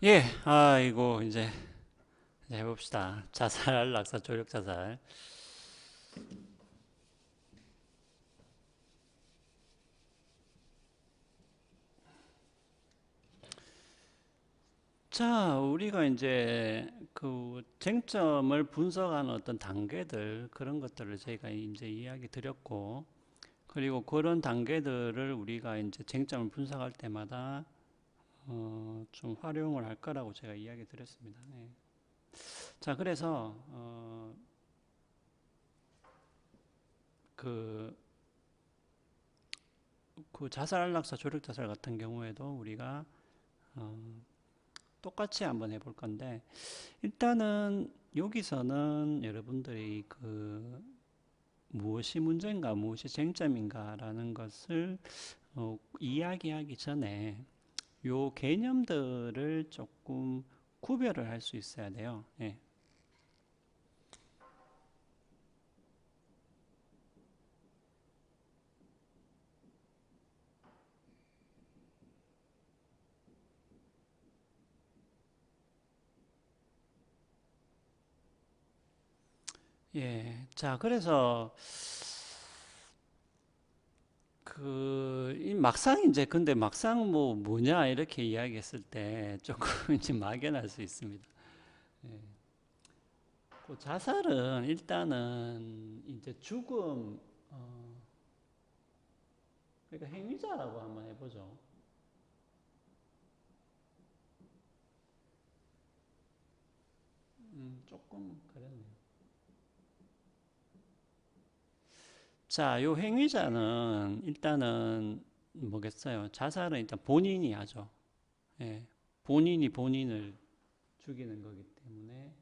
예, 이거 이제 해봅시다. 자살, 낙사, 조력 자살. 자, 우리가 이제 그 쟁점을 분석하는 어떤 단계들, 그런 것들을 저희가 이제 이야기 드렸고, 그리고 그런 단계들을 우리가 이제 쟁점을 분석할 때마다 좀 활용을 할 거라고 제가 이야기 드렸습니다. 네. 자, 그래서 그, 그 자살, 낙사, 조력 자살 같은 경우에도 우리가 똑같이 한번 해볼 건데, 일단은 여기서는 여러분들이 그 무엇이 문제인가, 무엇이 쟁점인가라는 것을 이야기하기 전에 요 개념들을 조금 구별을 할 수 있어야 돼요. 예. 예. 자, 그래서 이 막상 이제 근데 막상 뭐냐 이렇게 이야기했을 때 조금 이제 막연할 수 있습니다. 예. 그 자살은 일단은 이제 죽음, 그러니까 행위자라고 한번 해보죠. 조금 그랬네요. 자, 요 행위자는 일단은 뭐겠어요? 자살은 일단 본인이 하죠. 예, 본인이 본인을 죽이는 거기 때문에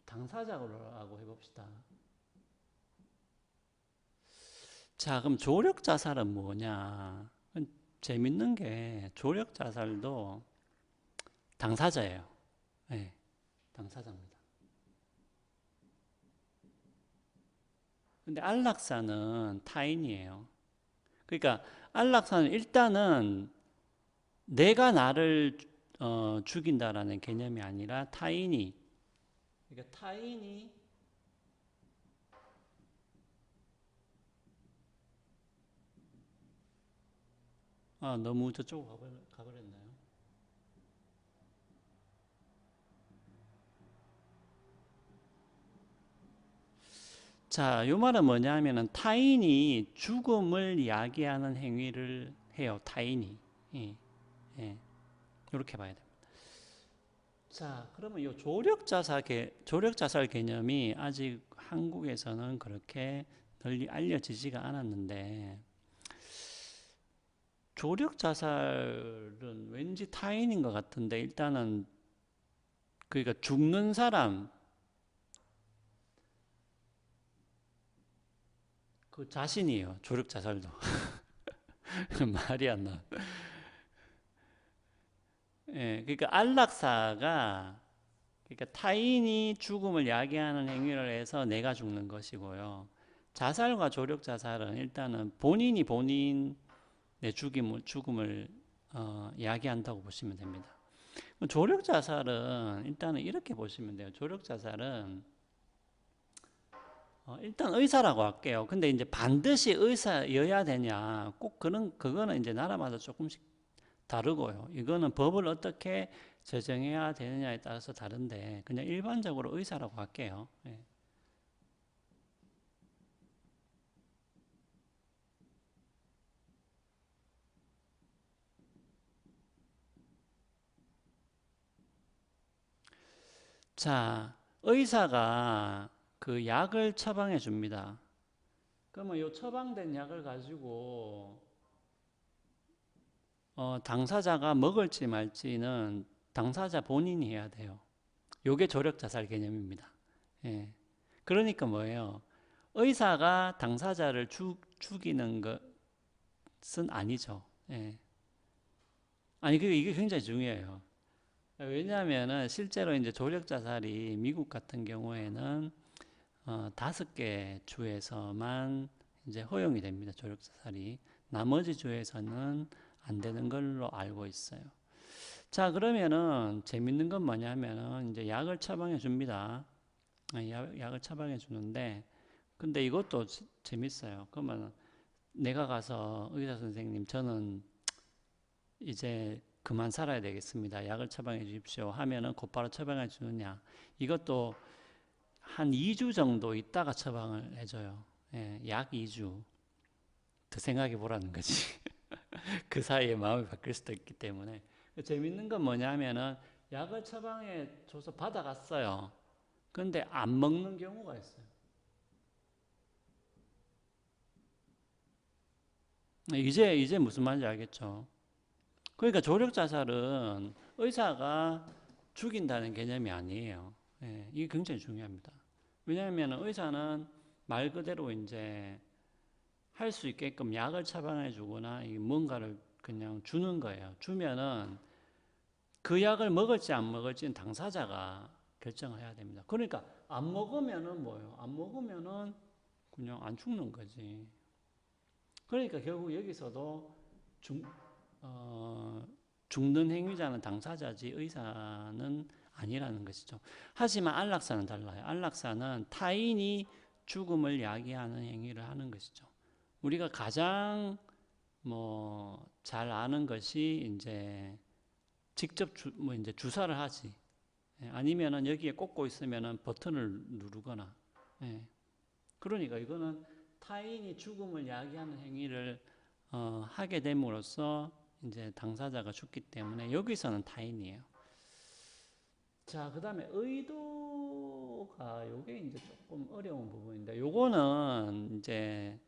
당사자라고 해봅시다. 자, 그럼 조력 자살은 뭐냐? 재밌는 게 조력 자살도 당사자예요. 예, 당사자입니다. 근데 안락사는 타인이에요. 그러니까 안락사는 일단은 내가 나를 죽인다라는 개념이 아니라 타인이, 그러니까 타인이, 너무 저쪽으로 가버렸나요? 자, 요 말은 뭐냐 하면은 타인이 죽음을 야기하는 행위를 해요. 타인이. 예, 예. 이렇게 봐야 됩니다. 자, 그러면 요 조력 자살 개념이 아직 한국에서는 그렇게 널리 알려지지가 않았는데, 조력 자살은 왠지 타인인 것 같은데, 일단은 그러니까 죽는 사람 그 자신이에요. 조력 자살도. 말이 안 나. 예, 그러니까 안락사가 그러니까 타인이 죽음을 야기하는 행위를 해서 내가 죽는 것이고요. 자살과 조력 자살은 일단은 본인이 본인의 죽음을 야기한다고 보시면 됩니다. 조력 자살은 일단은 이렇게 보시면 돼요. 조력 자살은 일단 의사라고 할게요. 근데 이제 반드시 의사여야 되냐? 꼭 그거는 이제 나라마다 조금씩 다르고요. 이거는 법을 어떻게 제정해야 되느냐에 따라서 다른데 그냥 일반적으로 의사라고 할게요. 예. 자, 의사가 그 약을 처방해 줍니다. 그러면 이 처방된 약을 가지고 당사자가 먹을지 말지는 당사자 본인이 해야 돼요. 요게 조력자살 개념입니다. 예. 그러니까 뭐예요? 의사가 당사자를 죽이는 것은 아니죠. 예. 아니, 이게 굉장히 중요해요. 왜냐하면은 실제로 이제 조력 자살이 미국 같은 경우에는 5개 주에서만 이제 허용이 됩니다. 조력 자살이. 나머지 주에서는 안 되는 걸로 알고 있어요. 자, 그러면은 재밌는 건 뭐냐면은 이제 약을 처방해 줍니다. 약을 처방해 주는데, 근데 이것도 재밌어요. 그러면 내가 가서 의사 선생님, 저는 이제 그만 살아야 되겠습니다. 약을 처방해 주십시오. 하면은 곧바로 처방해 주느냐. 이것도 한 2주 정도 있다가 처방을 해줘요. 예, 약 2주. 더 생각해 보라는 거지. 그 사이에 마음이 바뀔 수도 있기 때문에. 재밌는 건 뭐냐면은 약을 처방해 줘서 받아갔어요. 근데 안 먹는 경우가 있어요. 이제 무슨 말인지 알겠죠? 그러니까 조력 자살은 의사가 죽인다는 개념이 아니에요. 예, 이게 굉장히 중요합니다. 왜냐하면 의사는 말 그대로 이제 할 수 있게끔 약을 처방해 주거나 뭔가를 그냥 주는 거예요. 주면은 그 약을 먹을지 안 먹을지는 당사자가 결정을 해야 됩니다. 그러니까 안 먹으면은 뭐예요? 안 먹으면은 그냥 안 죽는 거지. 그러니까 결국 여기서도 죽, 죽는 행위자는 당사자지 의사는 아니라는 것이죠. 하지만 안락사는 달라요. 안락사는 타인이 죽음을 야기하는 행위를 하는 것이죠. 우리가 가장 뭐 잘 아는 것이 이제 직접 뭐 이제 주사를 하지. 아니면은 여기에 꽂고 있으면은 버튼을 누르거나. 예. 그러니까 이거는 타인이 죽음을 야기하는 행위를 하게 됨으로써 이제 당사자가 죽기 때문에 여기서는 타인이에요. 자, 그다음에 의도가 요게 이제 조금 어려운 부분인데 요거는 이제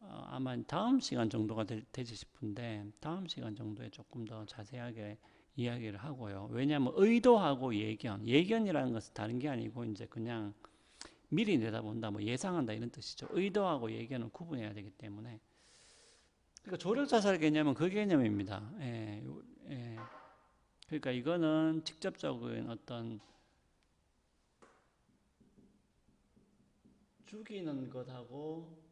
아마 다음 시간 정도가 되지 싶은데 다음 시간 정도에 조금 더 자세하게 이야기를 하고요. 왜냐하면 의도하고 예견이라는 것은 다른 게 아니고 이제 그냥 미리 내다본다, 뭐 예상한다 이런 뜻이죠. 의도하고 예견은 구분해야 되기 때문에. 그러니까 조력자살 개념은 그 개념입니다. 예, 예. 그러니까 이거는 직접적인 어떤 죽이는 것하고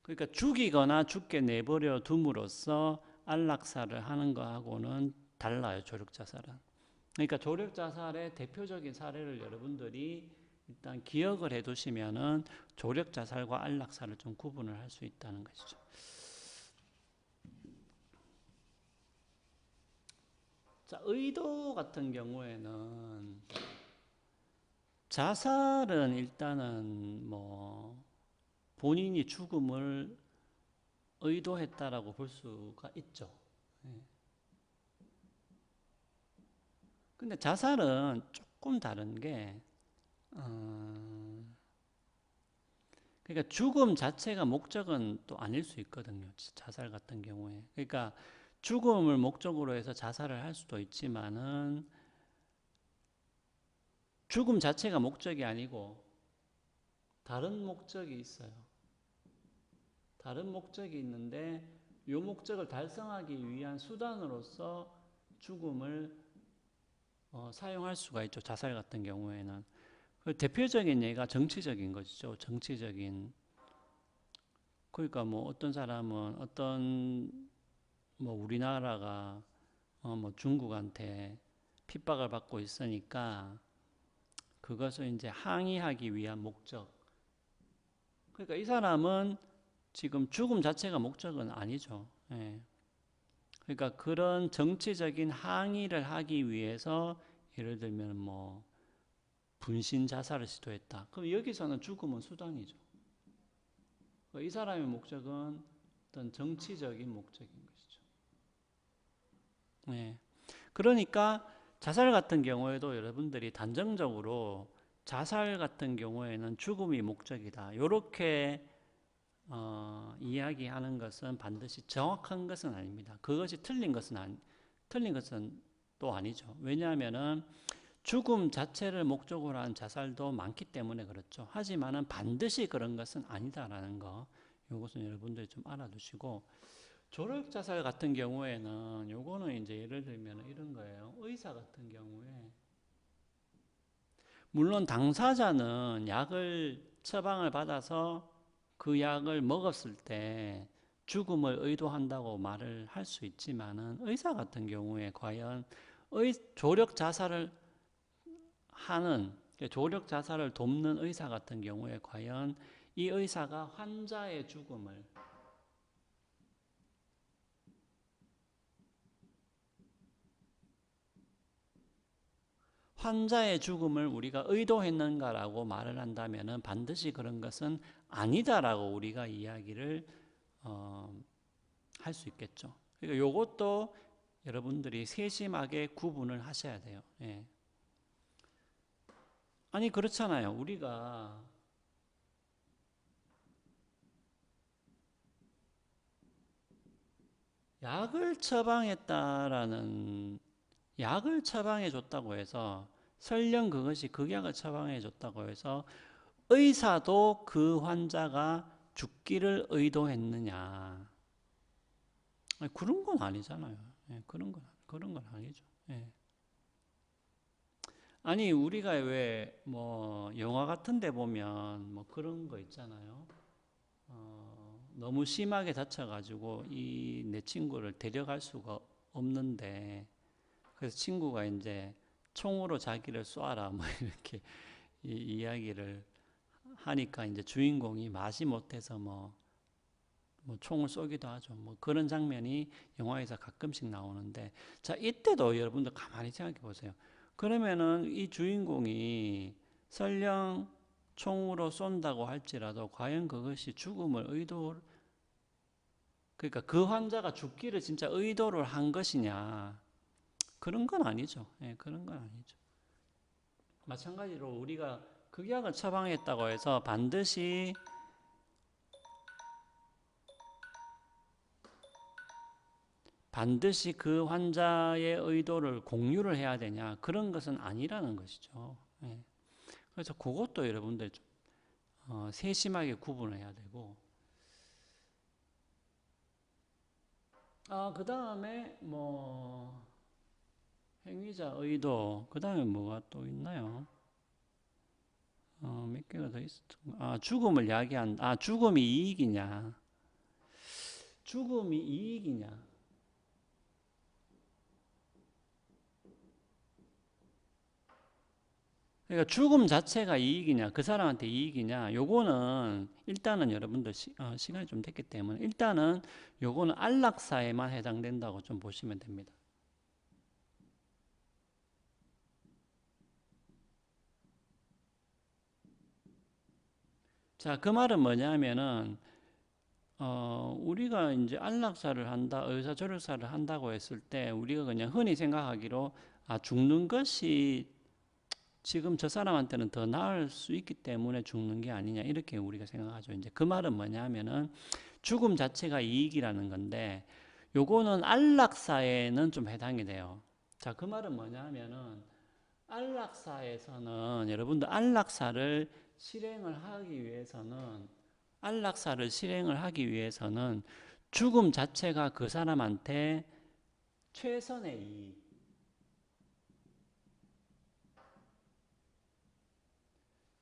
그러니까 죽이거나 죽게 내버려 둠으로써 안락사를 하는 거하고는 달라요. 조력자살은. 그러니까 조력자살의 대표적인 사례를 여러분들이 일단 기억을 해두시면은 조력자살과 안락사를 좀 구분을 할 수 있다는 것이죠. 자, 의도 같은 경우에는 자살은 일단은 뭐 본인이 죽음을 의도했다라고 볼 수가 있죠. 근데 자살은 조금 다른 게 그러니까 죽음 자체가 목적은 또 아닐 수 있거든요. 자살 같은 경우에. 그러니까 죽음을 목적으로 해서 자살을 할 수도 있지만은 죽음 자체가 목적이 아니고 다른 목적이 있어요. 다른 목적이 있는데 이 목적을 달성하기 위한 수단으로서 죽음을 사용할 수가 있죠. 자살 같은 경우에는. 그 대표적인 예가 정치적인 것이죠. 정치적인. 그러니까 뭐 어떤 사람은 어떤 뭐 우리나라가 뭐 중국한테 핍박을 받고 있으니까 그것을 이제 항의하기 위한 목적. 그러니까 이 사람은 지금 죽음 자체가 목적은 아니죠. 예. 그러니까 그런 정치적인 항의를 하기 위해서 예를 들면 뭐 분신 자살을 시도했다. 그럼 여기서는 죽음은 수단이죠. 이 사람의 목적은 어떤 정치적인 목적인 것이죠. 네. 그러니까 자살 같은 경우에도 여러분들이 단정적으로 자살 같은 경우에는 죽음이 목적이다. 이렇게 이야기하는 것은 반드시 정확한 것은 아닙니다. 그것이 틀린 것은 또 아니죠. 왜냐하면은 죽음 자체를 목적으로 한 자살도 많기 때문에 그렇죠. 하지만은 반드시 그런 것은 아니다라는 거, 이것은 여러분들이 좀 알아두시고, 조력 자살 같은 경우에는 요거는 이제 예를 들면 이런 거예요. 의사 같은 경우에 물론 당사자는 약을 처방을 받아서 그 약을 먹었을 때 죽음을 의도한다고 말을 할 수 있지만은 의사 같은 경우에 과연 조력 자살을 하는 조력 자살을 돕는 의사 같은 경우에 과연 이 의사가 환자의 죽음을 우리가 의도했는가라고 말을 한다면은 반드시 그런 것은 아니다라고 우리가 이야기를 할 수 있겠죠. 그러니까 이것도 여러분들이 세심하게 구분을 하셔야 돼요. 예. 아니 그렇잖아요. 우리가 약을 처방해 줬다고 해서 설령 그것이 극약을 처방해 줬다고 해서 의사도 그 환자가 죽기를 의도했느냐? 아니, 그런 건 아니잖아요. 예, 그런 건 아니죠. 예. 아니 우리가 왜 뭐 영화 같은 데 보면 뭐 그런 거 있잖아요. 너무 심하게 다쳐가지고 이 내 친구를 데려갈 수가 없는데 그래서 친구가 이제 총으로 자기를 쏴라 뭐 이렇게 이야기를 하니까 이제 주인공이 마지 못해서 뭐 총을 쏘기도 하죠. 뭐 그런 장면이 영화에서 가끔씩 나오는데 자 이때도 여러분들 가만히 생각해 보세요. 그러면은 이 주인공이 설령 총으로 쏜다고 할지라도 과연 그것이 그러니까 그 환자가 죽기를 진짜 의도를 한 것이냐? 그런 건 아니죠. 예, 그런 건 아니죠. 마찬가지로 우리가 극약을 처방했다고 해서 반드시 그 환자의 의도를 공유를 해야 되냐? 그런 것은 아니라는 것이죠. 예. 그래서 그것도 여러분들 좀 세심하게 구분을 해야 되고, 그 다음에 뭐 행위자 의도, 그 다음에 뭐가 또 있나요? 몇 개가 더 있었던 거. 죽음을 죽음이 이익이냐? 죽음이 이익이냐? 그러니까 죽음 자체가 이익이냐, 그 사람한테 이익이냐, 요거는 일단은 여러분들 시간이 좀 됐기 때문에 일단은 요거는 안락사에만 해당된다고 좀 보시면 됩니다. 자, 그 말은 뭐냐면은 우리가 이제 안락사를 한다, 의사조력사를 한다고 했을 때 우리가 그냥 흔히 생각하기로 죽는 것이 지금 저 사람한테는 더 나을 수 있기 때문에 죽는 게 아니냐 이렇게 우리가 생각하죠. 이제 그 말은 뭐냐면은 죽음 자체가 이익이라는 건데 요거는 안락사에는 좀 해당이 돼요. 자, 그 말은 뭐냐면은 안락사에서는 여러분들 안락사를 실행을 하기 위해서는 죽음 자체가 그 사람한테 최선의 이익,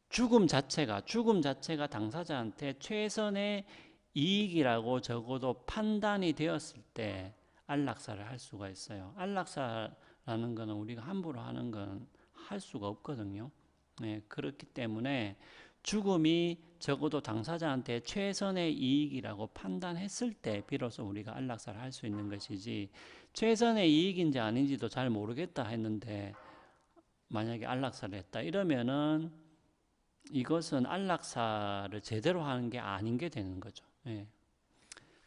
죽음 자체가 당사자한테 최선의 이익이라고 적어도 판단이 되었을 때 안락사를 할 수가 있어요. 안락사라는 거는 우리가 함부로 하는 건 할 수가 없거든요. 네, 그렇기 때문에 죽음이 적어도 당사자한테 최선의 이익이라고 판단했을 때 비로소 우리가 안락사를 할 수 있는 것이지 최선의 이익인지 아닌지도 잘 모르겠다 했는데 만약에 안락사를 했다 이러면은 이것은 안락사를 제대로 하는 게 아닌 게 되는 거죠. 예.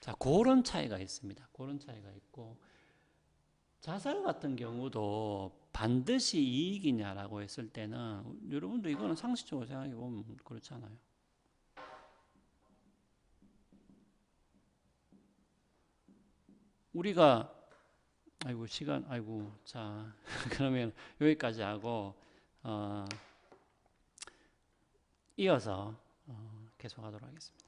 자, 그런 차이가 있습니다. 그런 차이가 있고, 자살 같은 경우도 반드시 이익이냐라고 했을 때는, 여러분도 이거는 상식적으로 생각해 보면 그렇잖아요. 우리가, 자, 그러면 여기까지 하고, 어, 이어서 계속하도록 하겠습니다.